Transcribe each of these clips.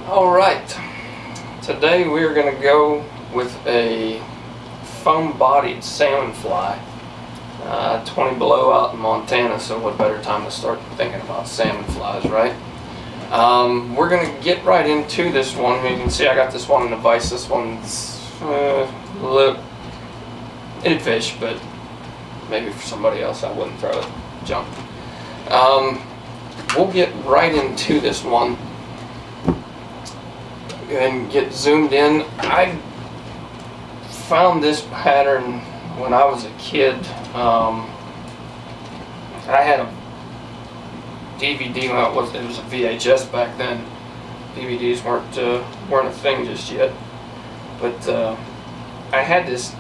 Alright, today we're going to go with a foam-bodied salmonfly. 20 below out in Montana, so what better time to start thinking about salmon flies, right? We're going to get right into this one. You can see I got this one in the vise. This one's it'd fish, but maybe for somebody else I wouldn't throw it. Jump. We'll get right into this one and get zoomed in. I found this pattern when I was a kid. I had a DVD. Well, it was a VHS back then. DVDs weren't a thing just yet. But I had this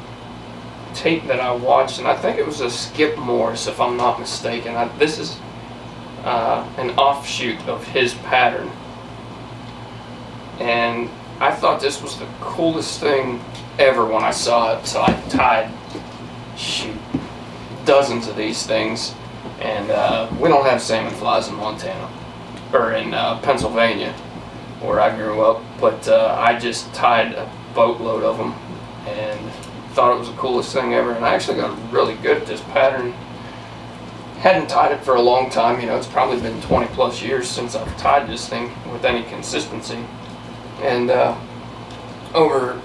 tape that I watched, and I think it was a Skip Morris, if I'm not mistaken. This is an offshoot of his pattern, and I thought this was the coolest thing ever when I saw it. So I tied dozens of these things, and we don't have salmon flies in Montana or in Pennsylvania where I grew up, but I just tied a boatload of them and thought it was the coolest thing ever. And I actually got really good at this pattern. Hadn't tied it for a long time. You know, it's probably been 20 plus years since I've tied this thing with any consistency, and over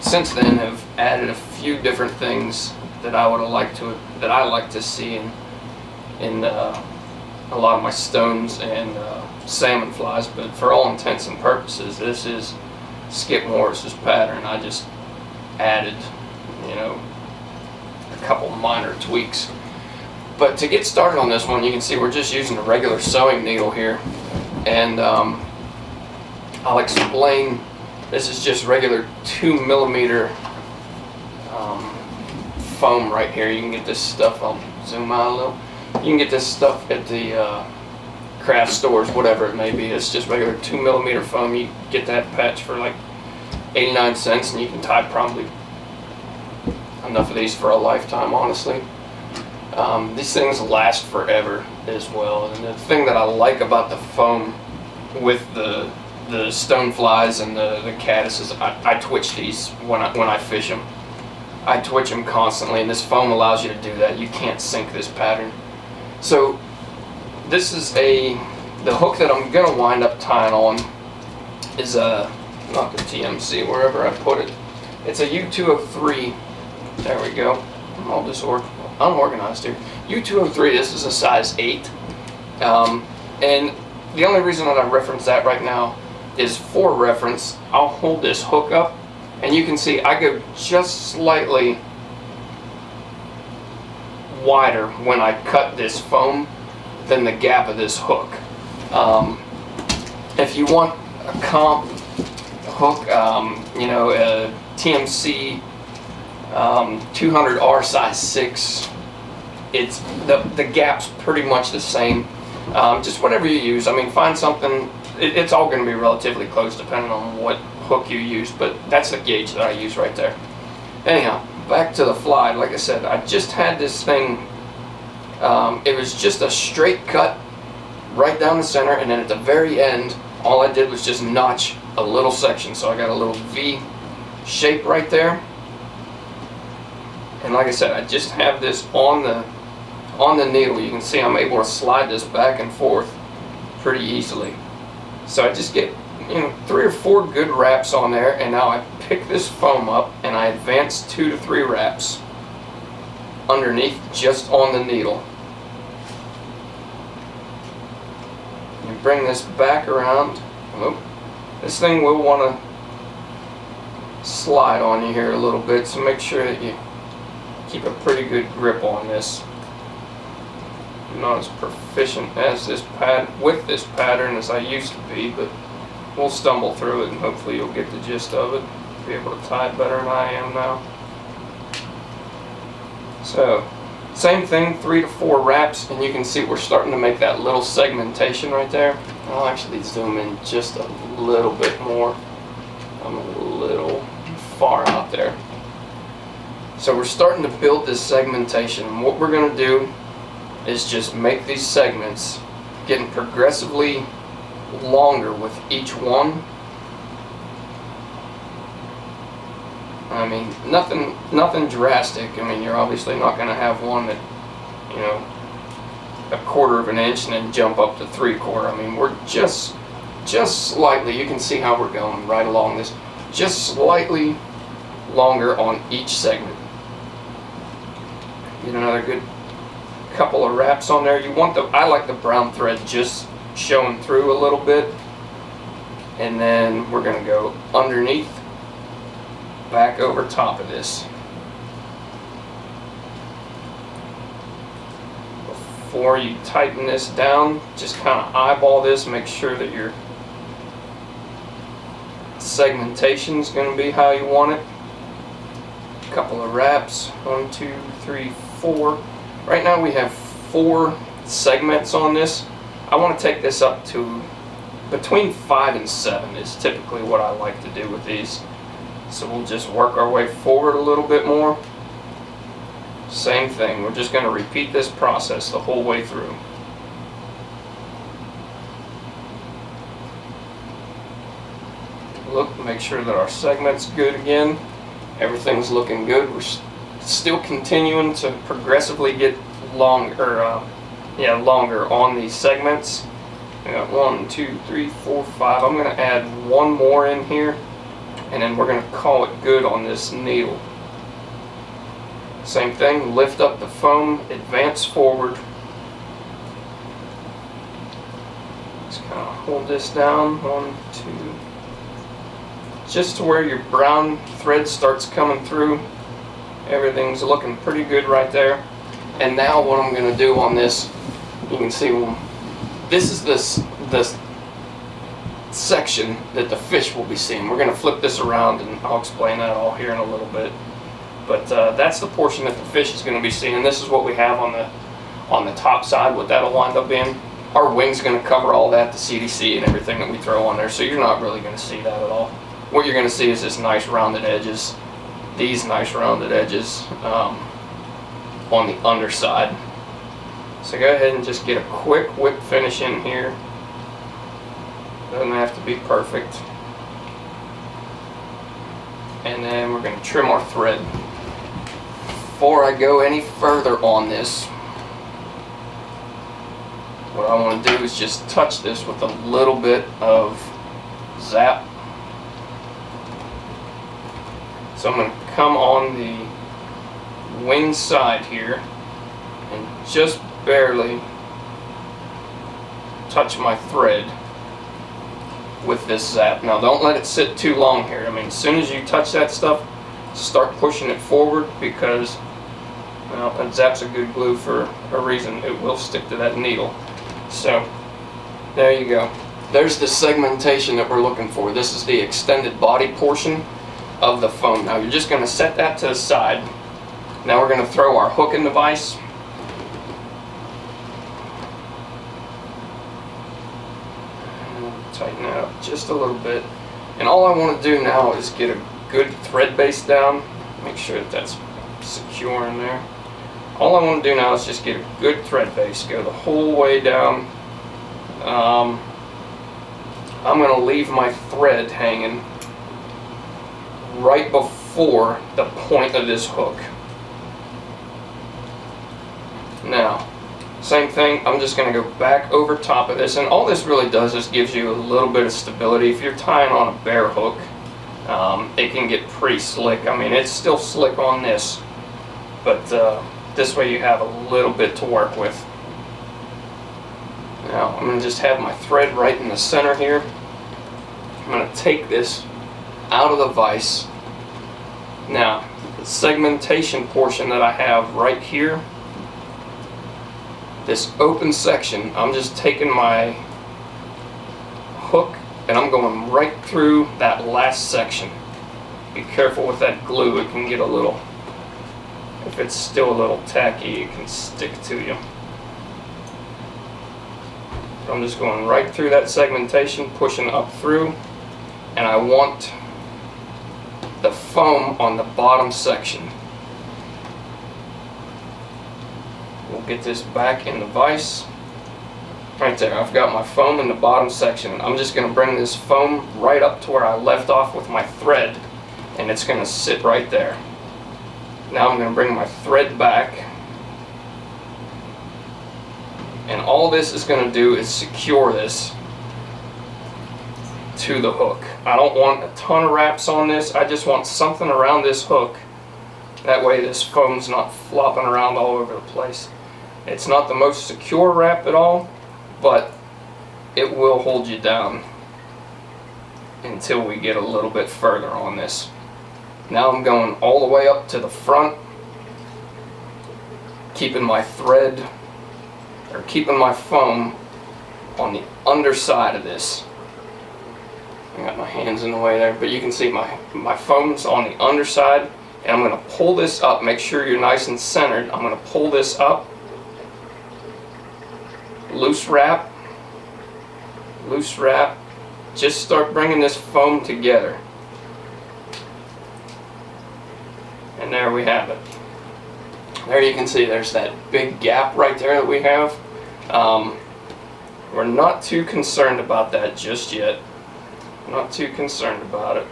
since then have added a few different things that I like to see in a lot of my stones and salmon flies. But for all intents and purposes, this is Skip Morris's pattern. I just added, you know, a couple minor tweaks. But to get started on this one, you can see we're just using a regular sewing needle here, and I'll explain. This is just regular 2mm foam right here. You can get this stuff, I'll zoom out a little. You can get this stuff at the craft stores, whatever it may be. It's just regular 2mm foam. You get that patch for like 89 cents, and you can tie probably enough of these for a lifetime, honestly. These things last forever as well, and the thing that I like about the foam with the stoneflies and the caddises, I twitch these when I fish them. I twitch them constantly, and this foam allows you to do that. You can't sink this pattern. So this is the hook that I'm gonna wind up tying on is not the TMC, wherever I put it. It's a U203. There we go. I'm all unorganized here. U203. This is a size 8, and the only reason that I reference that right now is for reference. I'll hold this hook up, and you can see I go just slightly wider when I cut this foam than the gap of this hook. If you want a comp hook, you know, a TMC 200R size 6, it's the gap's pretty much the same. Just whatever you use. I mean, find something. It's all going to be relatively close depending on what hook you use, but that's the gauge that I use right there. Anyhow, back to the fly. Like I said, I just had this thing. It was just a straight cut right down the center, and then at the very end, all I did was just notch a little section. So I got a little V shape right there. And like I said, I just have this on the needle. You can see I'm able to slide this back and forth pretty easily. So I just get, you know, 3 or 4 good wraps on there, and now I pick this foam up and I advance 2 to 3 wraps underneath just on the needle. You bring this back around. Oh, this thing will want to slide on you here a little bit, so make sure that you keep a pretty good grip on this. I'm not as proficient as with this pattern as I used to be, but we'll stumble through it, and hopefully you'll get the gist of it. Be able to tie it better than I am now. So same thing, 3 to 4 wraps, and you can see we're starting to make that little segmentation right there. I'll actually zoom in just a little bit more. I'm a little far out there. So we're starting to build this segmentation, and what we're going to do is just make these segments getting progressively longer with each one I mean, nothing drastic. I mean, you're obviously not going to have one that, you know, 1/4 of an inch and then jump up to 3/4. I mean, we're just slightly, you can see how we're going right along this, just slightly longer on each segment. Get another good couple of wraps on there. I like the brown thread just showing through a little bit, and then we're going to go underneath, back over top of this. Before you tighten this down, just kind of eyeball this, make sure that your segmentation is going to be how you want it. A couple of wraps, 1, 2, 3, 4. Right now we have 4 segments on this. I want to take this up to between 5 and 7 is typically what I like to do with these. So we'll just work our way forward a little bit more. Same thing, we're just going to repeat this process the whole way through. Look, make sure that our segment's good again. Everything's looking good. We're still continuing to progressively get longer on these segments. We got 1, 2, 3, 4, 5. I'm going to add one more in here, and then we're going to call it good on this needle. Same thing, lift up the foam, advance forward. Just kind of hold this down, 1, 2, just to where your brown thread starts coming through. Everything's looking pretty good right there. And now what I'm going to do on this, you can see, this is this section that the fish will be seeing. We're going to flip this around, and I'll explain that all here in a little bit. But that's the portion that the fish is going to be seeing, and this is what we have on the top side, what that'll wind up being. Our wing's going to cover all that, the CDC and everything that we throw on there, so you're not really going to see that at all. What you're going to see is this nice rounded edges, these nice rounded edges on the underside. So go ahead and just get a quick whip finish in here. Doesn't have to be perfect. And then we're going to trim our thread. Before I go any further on this, what I want to do is just touch this with a little bit of zap. So I'm going to come on the wing side here and just barely touch my thread with this zap. Now don't let it sit too long here. I mean, as soon as you touch that stuff, start pushing it forward, because, well, that zap's a good glue for a reason. It will stick to that needle. So there you go. There's the segmentation that we're looking for. This is the extended body portion of the foam. Now you're just going to set that to the side. Now we're going to throw our hook in the vise. Tighten it up just a little bit. And all I want to do now is get a good thread base down. Make sure that that's secure in there. All I want to do now is just get a good thread base. Go the whole way down. I'm going to leave my thread hanging right before the point of this hook. Now, same thing, I'm just going to go back over top of this, and all this really does is gives you a little bit of stability. If you're tying on a bare hook, it can get pretty slick. I mean, it's still slick on this, but this way you have a little bit to work with. Now, I'm going to just have my thread right in the center here. I'm going to take this out of the vise. Now, the segmentation portion that I have right here, this open section, I'm just taking my hook and I'm going right through that last section. Be careful with that glue, it can get a little, if it's still a little tacky, it can stick to you. So I'm just going right through that segmentation, pushing up through, and I want the foam on the bottom section. We'll get this back in the vise. Right there, I've got my foam in the bottom section. I'm just going to bring this foam right up to where I left off with my thread. and it's going to sit right there. Now I'm going to bring my thread back, and all this is going to do is secure this to the hook. I don't want a ton of wraps on this, I just want something around this hook. That way this foam's not flopping around all over the place. It's not the most secure wrap at all, but it will hold you down until we get a little bit further on this. Now I'm going all the way up to the front, keeping my thread, or keeping my foam on the underside of this. I got my hands in the way there, but you can see my foam's on the underside, and I'm going to pull this up. Make sure you're nice and centered. I'm going to pull this up, loose wrap, just start bringing this foam together. And there we have it. There you can see there's that big gap right there that we have. We're not too concerned about that just yet. Not too concerned about it.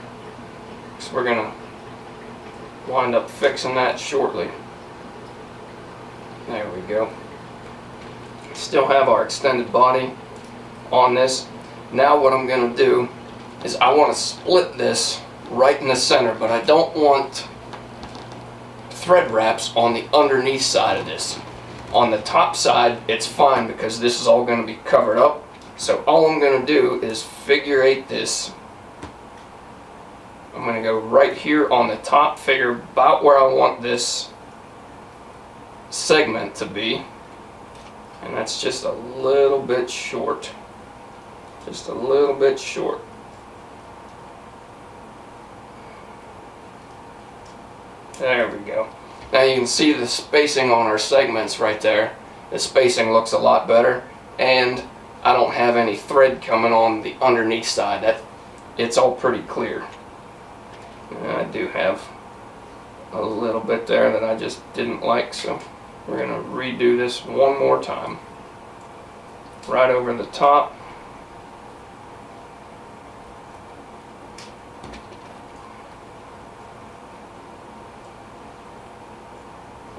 So we're going to wind up fixing that shortly. There we go. Still have our extended body on this. Now what I'm going to do is I want to split this right in the center, but I don't want thread wraps on the underneath side of this. On the top side it's fine because this is all going to be covered up. So all I'm going to do is figure eight this. I'm going to go right here on the top, figure about where I want this segment to be. And that's just a little bit short. Just a little bit short. There we go. Now you can see the spacing on our segments right there. The spacing looks a lot better, and I don't have any thread coming on the underneath side. It's all pretty clear. And I do have a little bit there that I just didn't like, so we're going to redo this one more time. Right over the top.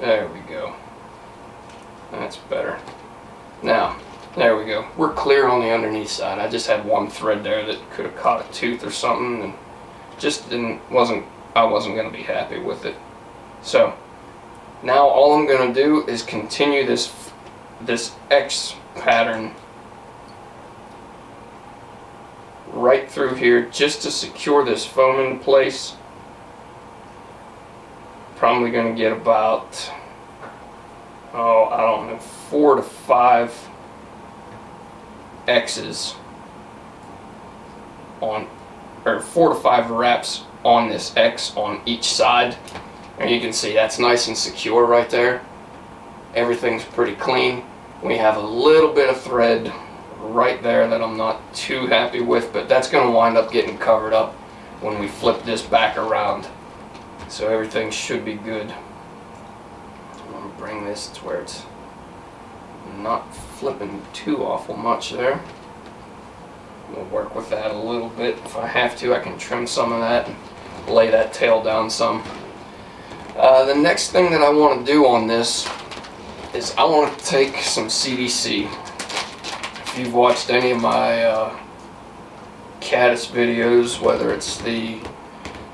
There we go. That's better. Now, there we go. We're clear on the underneath side. I just had one thread there that could have caught a tooth or something, and just I wasn't going to be happy with it. So now all I'm going to do is continue this X pattern right through here just to secure this foam in place. Probably going to get about, I don't know, 4 to 5 X's on, or 4 to 5 wraps on this X on each side. And you can see that's nice and secure right there. Everything's pretty clean. We have a little bit of thread right there that I'm not too happy with, but that's going to wind up getting covered up when we flip this back around. So everything should be good. I'm going to bring this to where it's not flipping too awful much there. We'll work with that a little bit. If I have to, I can trim some of that and lay that tail down some. The next thing that I want to do on this is I want to take some CDC. If you've watched any of my caddis videos, whether it's the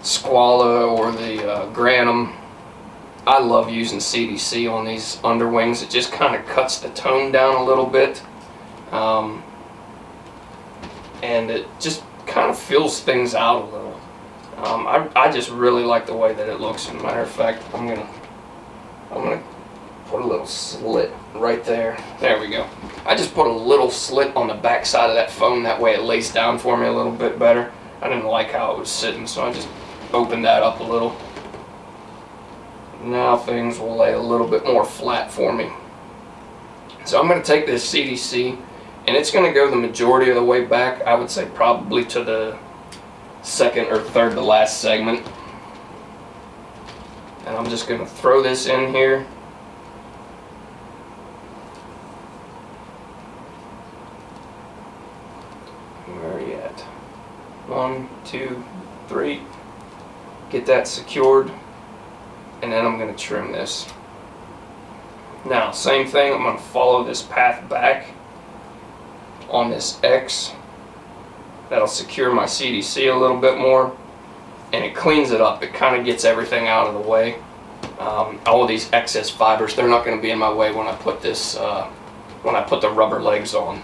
Squala or the Granum, I love using CDC on these underwings. It just kind of cuts the tone down a little bit, and it just kind of fills things out a little. I just really like the way that it looks. As a matter of fact, I'm gonna put a little slit right there. There we go. I just put a little slit on the back side of that foam, that way it lays down for me a little bit better. I didn't like how it was sitting, so I just opened that up a little. Now things will lay a little bit more flat for me. So I'm going to take this CDC, and it's going to go the majority of the way back. I would say probably to the second or third to last segment. And I'm just going to throw this in here. Where are you at? 1, 2, 3. Get that secured, and then I'm going to trim this. Now, same thing, I'm going to follow this path back on this X. That'll secure my CDC a little bit more, and it cleans it up. It kind of gets everything out of the way. All of these excess fibers, they're not going to be in my way when I put this, when I put the rubber legs on.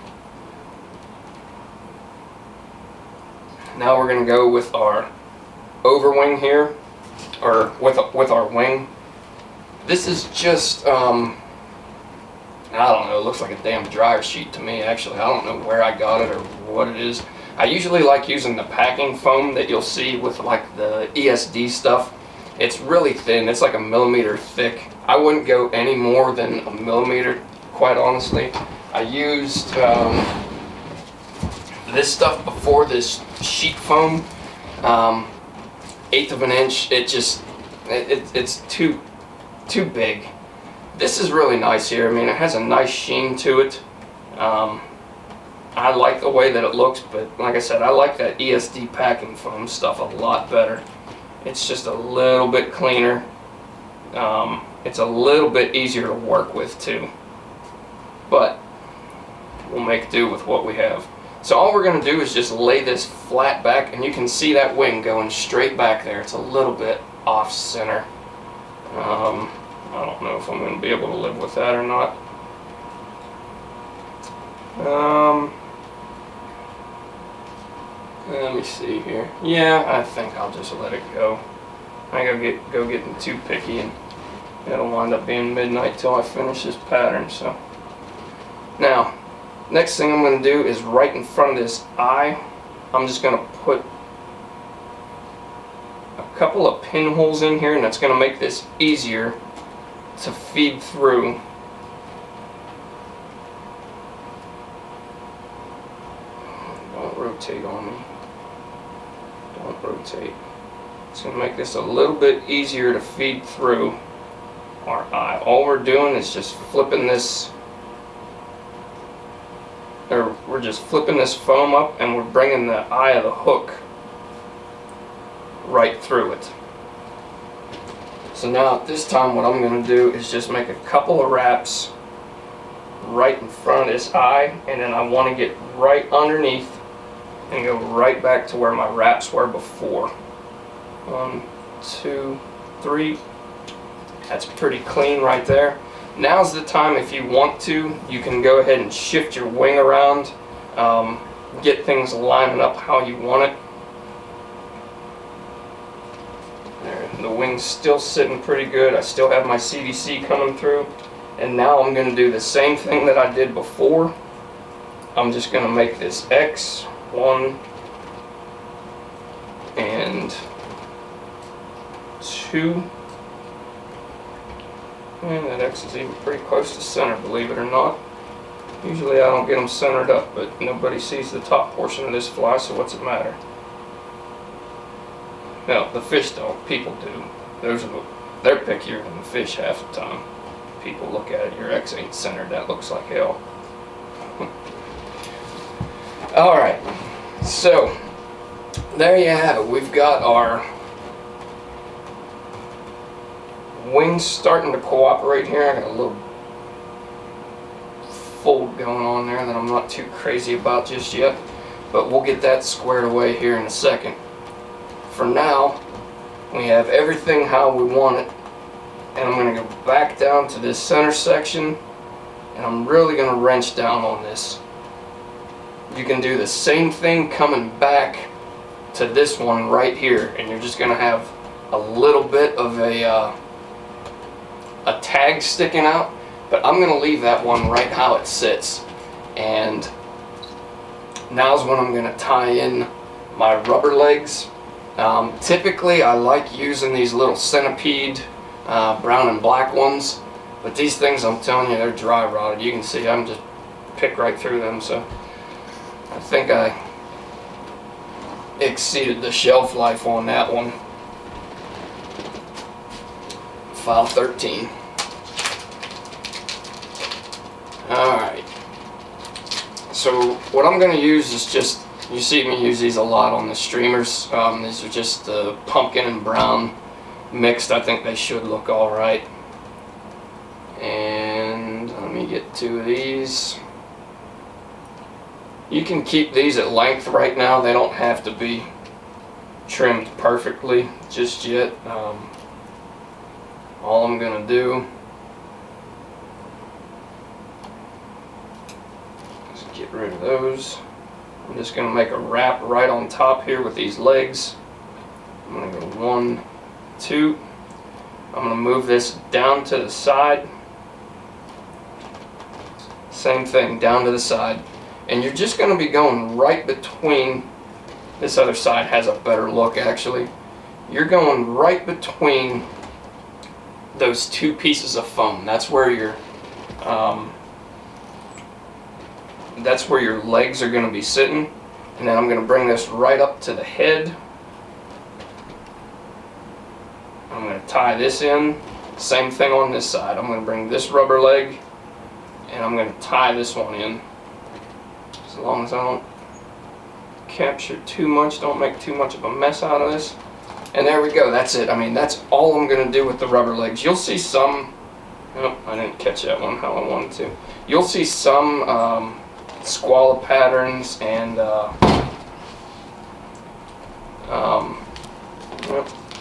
Now we're going to go with our overwing here, or with our wing. This is just, I don't know, it looks like a damn dryer sheet to me actually. I don't know where I got it or what it is. I usually like using the packing foam that you'll see with like the ESD stuff. It's really thin, it's like a millimeter thick. I wouldn't go any more than a millimeter, quite honestly. I used this stuff before, this sheet foam, 1/8 of an inch. It's too big. This is really nice here. I mean, it has a nice sheen to it. I like the way that it looks, but like I said, I like that ESD packing foam stuff a lot better. It's just a little bit cleaner. It's a little bit easier to work with too. But we'll make do with what we have. So all we're going to do is just lay this flat back, and you can see that wing going straight back there. It's a little bit off center. I don't know if I'm going to be able to live with that or not. Let me see here. Yeah, I think I'll just let it go. I go getting too picky, and it'll wind up being midnight till I finish this pattern. So now, next thing I'm going to do is right in front of this eye, I'm just going to put a couple of pinholes in here, and that's going to make this easier to feed through. Don't rotate on me. Don't rotate. It's going to make this a little bit easier to feed through our eye. All we're doing is just flipping this, or we're just flipping this foam up, and we're bringing the eye of the hook right through it. So now at this time, what I'm going to do is just make a couple of wraps right in front of this eye, and then I want to get right underneath and go right back to where my wraps were before. 1, 2, 3. That's pretty clean right there. Now's the time, if you want to, you can go ahead and shift your wing around, get things lining up how you want it. There, the wing's still sitting pretty good. I still have my CDC coming through. And now I'm going to do the same thing that I did before. I'm just going to make this X, 1 and 2. And that X is even pretty close to center, believe it or not. Usually I don't get them centered up, but nobody sees the top portion of this fly, so what's it matter? No, the fish don't. People do. They're pickier than the fish half the time. People look at it, your X ain't centered, that looks like hell. Alright, so there you have it. We've got our wings starting to cooperate here. I got a little fold going on there that I'm not too crazy about just yet, but we'll get that squared away here in a second. For now, we have everything how we want it, and I'm going to go back down to this center section, and I'm really going to wrench down on this. You can do the same thing coming back to this one right here, and you're just going to have a little bit of a tag sticking out, but I'm going to leave that one right how it sits. And now's when I'm going to tie in my rubber legs. Typically I like using these little centipede brown and black ones, but these things, I'm telling you, they're dry rotted. You can see I'm just pick right through them, so I think I exceeded the shelf life on that one. File 13. Alright, so what I'm going to use is just You see me use these a lot on the streamers. These are just the pumpkin and brown mixed. I think they should look alright. And let me get 2 of these. You can keep these at length right now. They don't have to be trimmed perfectly just yet. All I'm going to do is get rid of those. I'm just going to make a wrap right on top here with these legs. I'm going to go 1, 2. I'm going to move this down to the side. Same thing, down to the side. And you're just going to be going right between, this other side has a better look actually. You're going right between those 2 pieces of foam. That's where your legs are going to be sitting. And then I'm going to bring this right up to the head. I'm going to tie this in. Same thing on this side. I'm going to bring this rubber leg and I'm going to tie this one in. As long as I don't capture too much, don't make too much of a mess out of this. And there we go, that's it. I mean, that's all I'm going to do with the rubber legs. You'll see some, oh, I didn't catch that one how I wanted to. You'll see some squalla patterns and,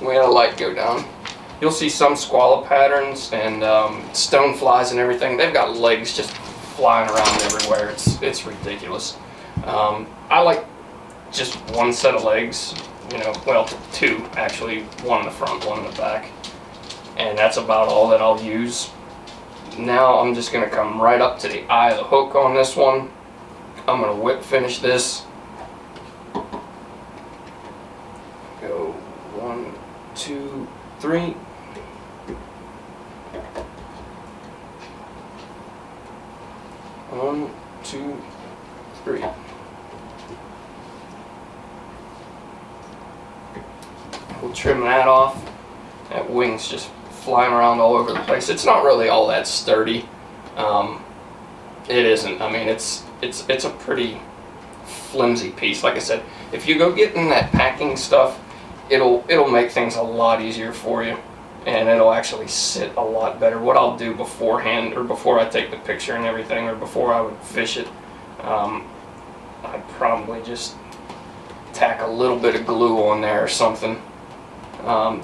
we had a light go down. You'll see some squalla patterns and stoneflies and everything. They've got legs just flying around everywhere. It's ridiculous. I like just 1 set of legs, you know, well, 2 actually, 1 in the front, 1 in the back, and that's about all that I'll use. Now I'm just going to come right up to the eye of the hook on this one. I'm going to whip finish this. Go 1, 2, 3. One, 2, 3. We'll trim that off. That wing's just flying around all over the place. It's not really all that sturdy. It isn't. I mean, it's a pretty flimsy piece. Like I said, if you go getting that packing stuff, it'll make things a lot easier for you, and it'll actually sit a lot better. What I'll do beforehand, or before I take the picture and everything, or before I would fish it, I'd probably just tack a little bit of glue on there or something,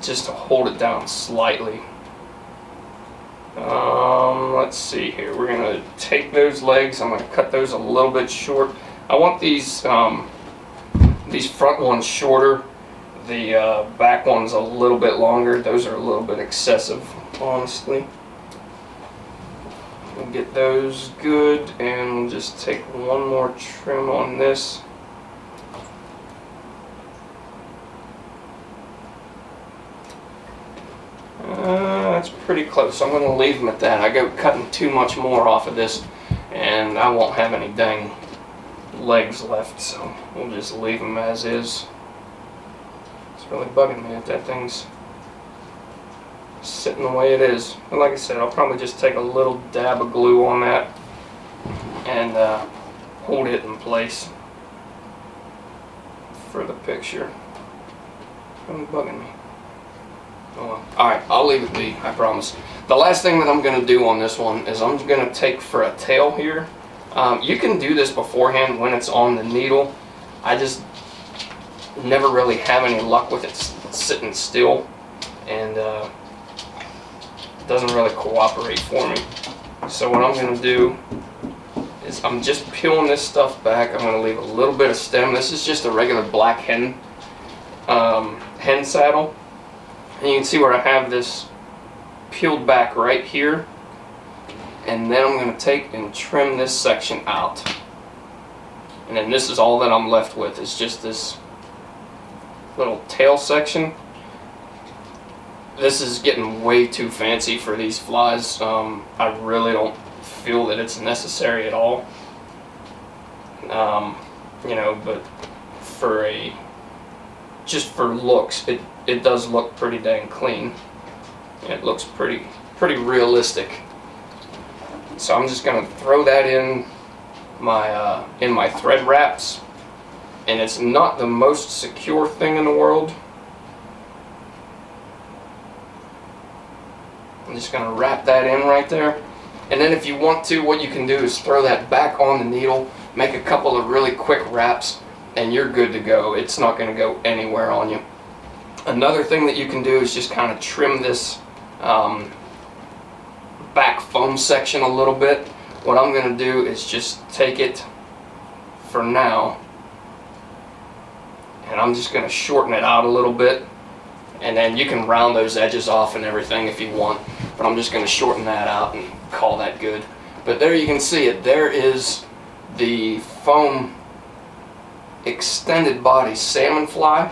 just to hold it down slightly. Let's see here. We're going to take those legs. I'm going to cut those a little bit short. I want these front ones shorter. The back one's a little bit longer. Those are a little bit excessive, honestly. We'll get those good, and we'll just take 1 more trim on this. That's pretty close. I'm going to leave them at that. I go cutting too much more off of this, and I won't have any dang legs left, so we'll just leave them as is. It's really bugging me that thing's sitting the way it is. But like I said, I'll probably just take a little dab of glue on that and hold it in place for the picture. It's really bugging me. Oh well. Alright, I'll leave it be, I promise. The last thing that I'm going to do on this one is I'm going to take for a tail here. You can do this beforehand when it's on the needle. I just never really have any luck with it sitting still, and it doesn't really cooperate for me. So what I'm going to do is I'm just peeling this stuff back. I'm going to leave a little bit of stem. This is just a regular black hen saddle. And you can see where I have this peeled back right here. And then I'm going to take and trim this section out. And then this is all that I'm left with. It's just this little tail section. This is getting way too fancy for these flies. I really don't feel that it's necessary at all. You know, but just for looks, it does look pretty dang clean. It looks pretty realistic. So I'm just gonna throw that in my thread wraps, and it's not the most secure thing in the world. I'm just going to wrap that in right there. And then if you want to, what you can do is throw that back on the needle, make a couple of really quick wraps, and you're good to go. It's not going to go anywhere on you. Another thing that you can do is just kind of trim this back foam section a little bit. What I'm going to do is just take it for now, and I'm just going to shorten it out a little bit, and then you can round those edges off and everything if you want, but I'm just going to shorten that out and call that good. But there you can see it. There is the foam extended body Salmonfly.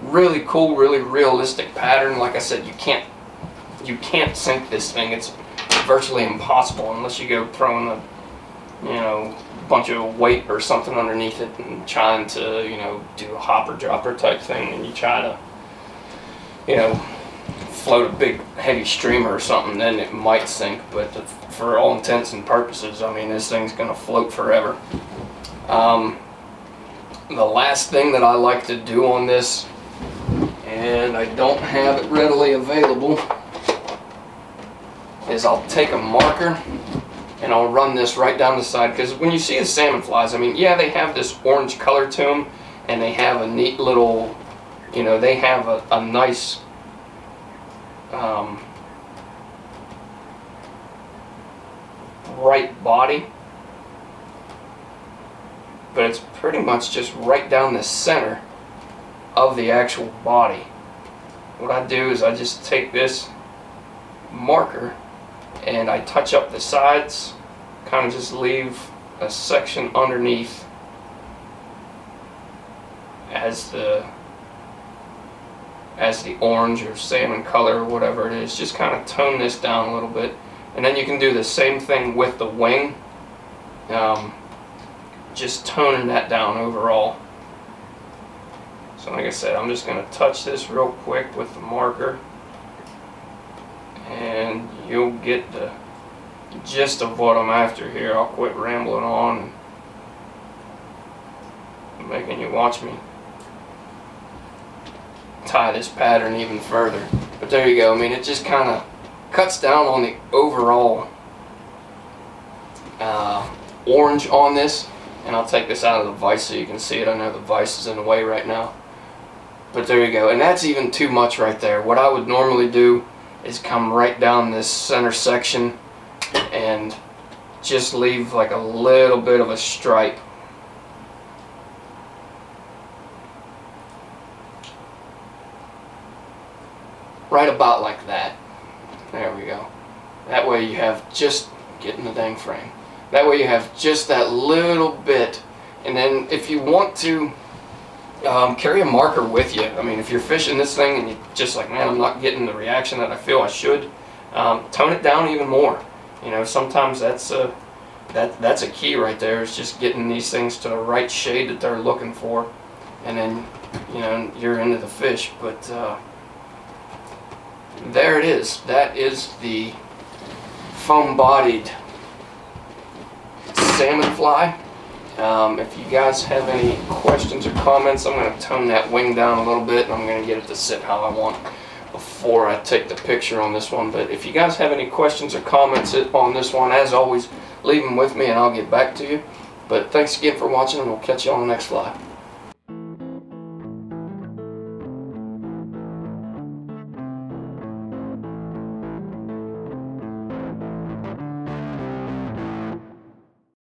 Really cool, really realistic pattern. Like I said, you can't sink this thing. It's virtually impossible unless you go throwing a bunch of weight or something underneath it and trying to do a hopper dropper type thing, and you try to float a big heavy streamer or something, then it might sink. But for all intents and purposes, I mean, this thing's gonna float forever. The last thing that I like to do on this, and I don't have it readily available, is I'll take a marker and I'll run this right down the side, because when you see the Salmonflies, I mean, yeah, they have this orange color to them, and they have a neat little, they have a nice bright body, but it's pretty much just right down the center of the actual body. What I do is I just take this marker and I touch up the sides, kind of just leave a section underneath as the orange or salmon color or whatever it is. Just kind of tone this down a little bit, and then you can do the same thing with the wing, just toning that down overall. So like I said, I'm just going to touch this real quick with the marker, and you'll get the gist of what I'm after here. I'll quit rambling on and making you watch me tie this pattern even further. But there you go. I mean, it just kind of cuts down on the overall orange on this. And I'll take this out of the vise so you can see it. I know the vise is in the way right now, but there you go. And that's even too much right there. What I would normally do is come right down this center section and just leave like a little bit of a stripe. Right about like that. There we go. That way you have just, get in the dang frame. That way you have just that little bit. And then if you want to carry a marker with you, I mean, if you're fishing this thing and you're just like, man, I'm not getting the reaction that I feel I should, tone it down even more. Sometimes that's a key right there, is just getting these things to the right shade that they're looking for, and then you're into the fish. But there it is. That is the foam-bodied Salmonfly. If you guys have any questions or comments, I'm going to tone that wing down a little bit, and I'm going to get it to sit how I want before I take the picture on this one. But if you guys have any questions or comments on this one, as always, leave them with me and I'll get back to you. But thanks again for watching, and we'll catch you on the next fly.